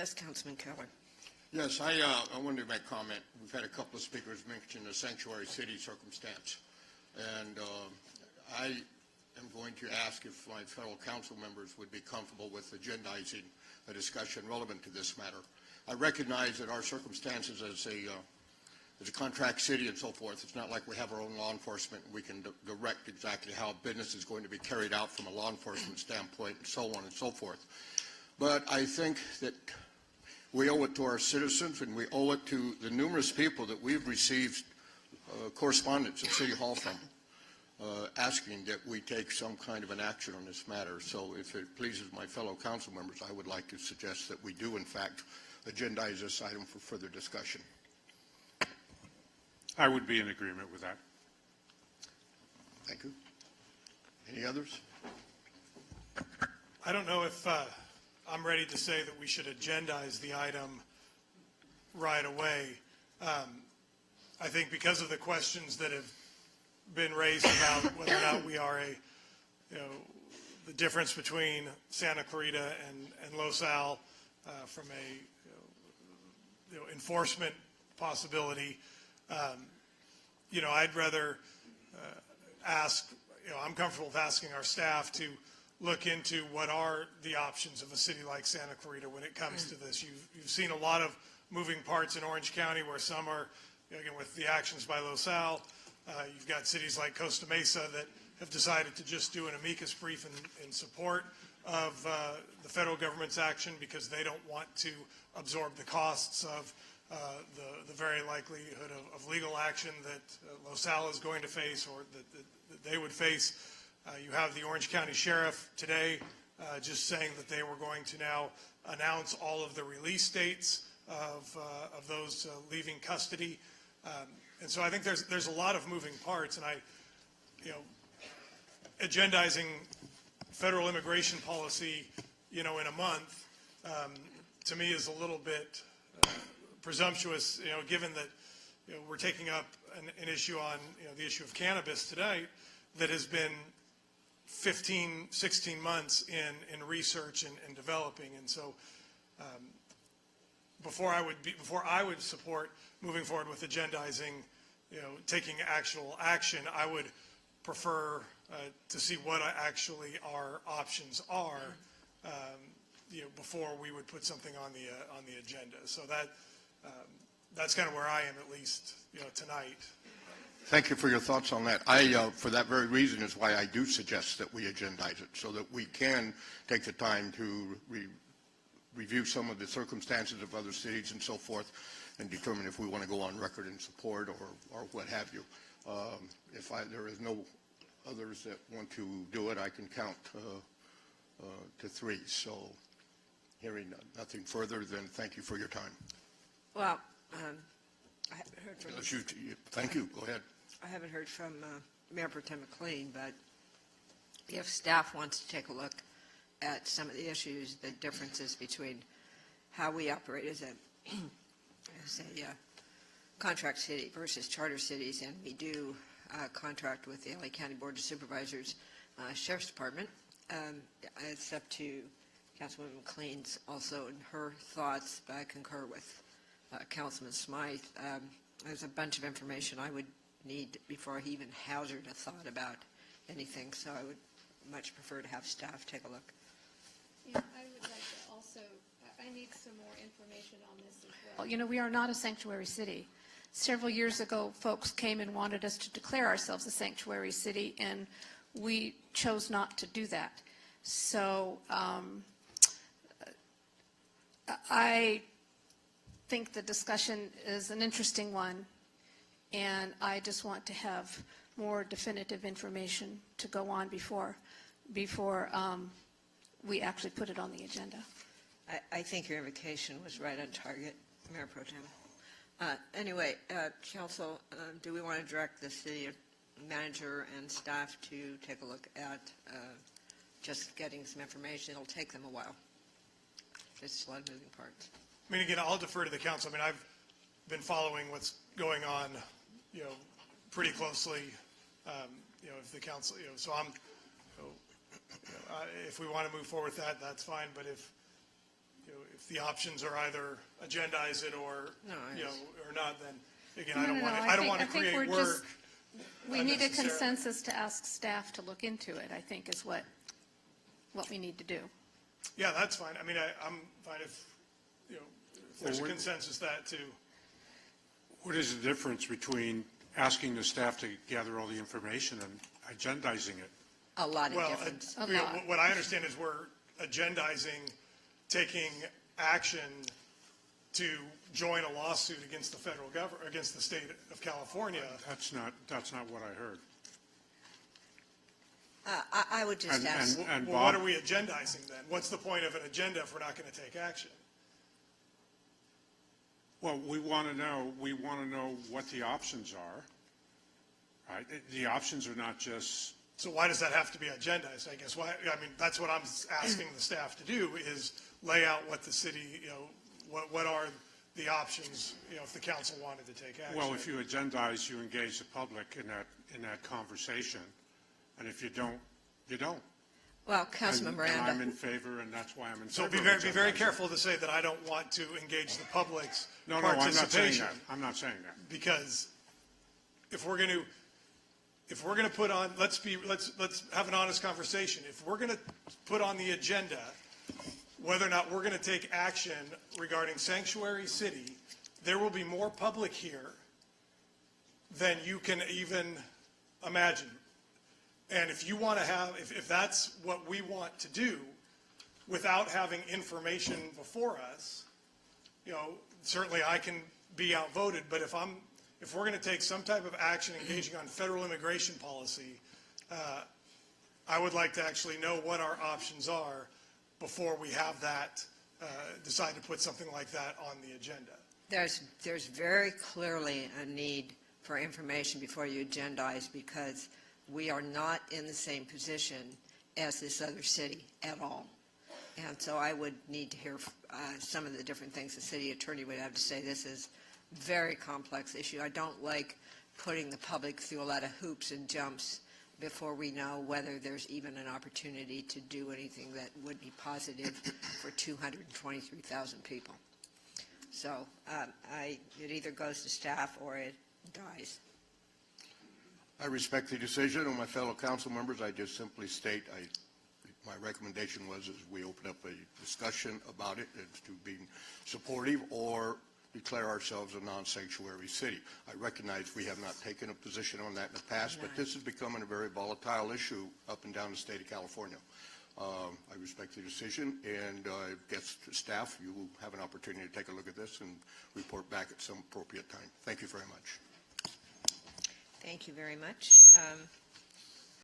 Yes, Councilman Keller. Yes, I wanted to make a comment. We've had a couple of speakers mention the sanctuary city circumstance, and I am going to ask if my fellow council members would be comfortable with agendizing a discussion relevant to this matter. I recognize that our circumstances as a contract city and so forth, it's not like we have our own law enforcement and we can direct exactly how business is going to be carried out from a law enforcement standpoint and so on and so forth. But I think that we owe it to our citizens, and we owe it to the numerous people that we've received correspondence at City Hall from, asking that we take some kind of an action on this matter. So if it pleases my fellow council members, I would like to suggest that we do, in fact, agendize this item for further discussion. I would be in agreement with that. Thank you. Any others? I don't know if I'm ready to say that we should agendize the item right away. I think because of the questions that have been raised about whether or not we are the difference between Santa Clarita and Los Al from a enforcement possibility, I'd rather ask, I'm comfortable with asking our staff to look into what are the options of a city like Santa Clarita when it comes to this. You've seen a lot of moving parts in Orange County where some are, again, with the actions by Los Al. You've got cities like Costa Mesa that have decided to just do an amicus brief in support of the federal government's action because they don't want to absorb the costs of the very likelihood of legal action that Los Al is going to face or that they would face. You have the Orange County Sheriff today just saying that they were going to now announce all of the release dates of those leaving custody. And so I think there's a lot of moving parts, and agendizing federal immigration policy, in a month, to me is a little bit presumptuous, given that, we're taking up an issue on, the issue of cannabis tonight that has been 15, 16 months in research and developing. And so before I would support moving forward with agendizing, taking actual action, I would prefer to see what actually our options are, before we would put something on the agenda. So that's kind of where I am, at least, tonight. Thank you for your thoughts on that. For that very reason is why I do suggest that we agendize it, so that we can take the time to review some of the circumstances of other cities and so forth and determine if we want to go on record in support or what have you. If there is no others that want to do it, I can count to three. So hearing nothing further, then thank you for your time. Well, I haven't heard from Thank you. Go ahead. I haven't heard from Mayor Pro Tem McLean, but if staff wants to take a look at some of the issues, the differences between how we operate as a contract city versus charter cities, and we do contract with the LA County Board of Supervisors, Sheriff's Department. It's up to Councilwoman McLean's also in her thoughts, but I concur with Councilman Smythe. There's a bunch of information I would need before I even hazard a thought about anything, so I would much prefer to have staff take a look. Yeah, I would like to also, I need some more information on this as well. We are not a sanctuary city. Several years ago, folks came and wanted us to declare ourselves a sanctuary city, and we chose not to do that. So I think the discussion is an interesting one, and I just want to have more definitive information to go on before we actually put it on the agenda. I think your invocation was right on target, Mayor Pro Tem. Anyway, Council, do we want to direct the city manager and staff to take a look at just getting some information? It'll take them a while. There's a lot of moving parts. I mean, again, I'll defer to the council. I mean, I've been following what's going on, pretty closely. If the council, so I'm, if we want to move forward with that, that's fine. But if if the options are either agendize it or, No, you know, or not, then, again, No, no, no, I don't want to I think create we're work. just- We need a unnecessarily. consensus to ask staff to look into it, I think, is what we need to do. Yeah, that's fine. I mean, I'm fine if, you know, if there's a consensus that too. What is the difference between asking the staff to gather all the information and agendizing it? A lot of Well, difference. A you know, lot. what I understand is we're agendizing, taking action to join a lawsuit against the federal government, against the state of California. That's not what I heard. I would just ask, And Well, what Bob, are we agendizing then? What's the point of an agenda if we're not going to take action? well, we want to know what the options are, right? The options are not just, So why does that have to be agendized, I guess? Why, I mean, that's what I'm asking the staff to do, is lay out what the city, you know, what are the options, you know, if the council wanted to take action. well, if you agendize, you engage the public in that conversation. And if you don't, you don't. well, Councilmember And I'm Miranda, in favor, and that's why I'm in So favor. be very careful to say that I don't want to engage the public's No, I'm not saying participation. that. I'm not saying that. Because if we're going to put on, let's have an honest conversation. If we're going to put on the agenda whether or not we're going to take action regarding Sanctuary City, there will be more public here than you can even imagine. And if you want to have, if that's what we want to do without having information before us, you know, certainly I can be outvoted, but if we're going to take some type of action engaging on federal immigration policy, I would like to actually know what our options are before we have that, decide to put something like that on the agenda. there's very clearly a need for information before you agendize, because we are not in the same position as this other city at all. And so I would need to hear some of the different things the city attorney would have to say. This is a very complex issue. I don't like putting the public through a lot of hoops and jumps before we know whether there's even an opportunity to do anything that would be positive for 223,000 people. So it either goes to staff or it dies. I respect the decision of my fellow council members. I just simply state my recommendation was as we open up a discussion about it as to being supportive or declare ourselves a non-sanctuary city. I recognize we have not taken a position on that in the past, but this is becoming a very volatile issue up and down the state of California. I respect the decision, and I guess staff, you will have an opportunity to take a look at this and report back at some appropriate time. Thank you very much. Thank you very much.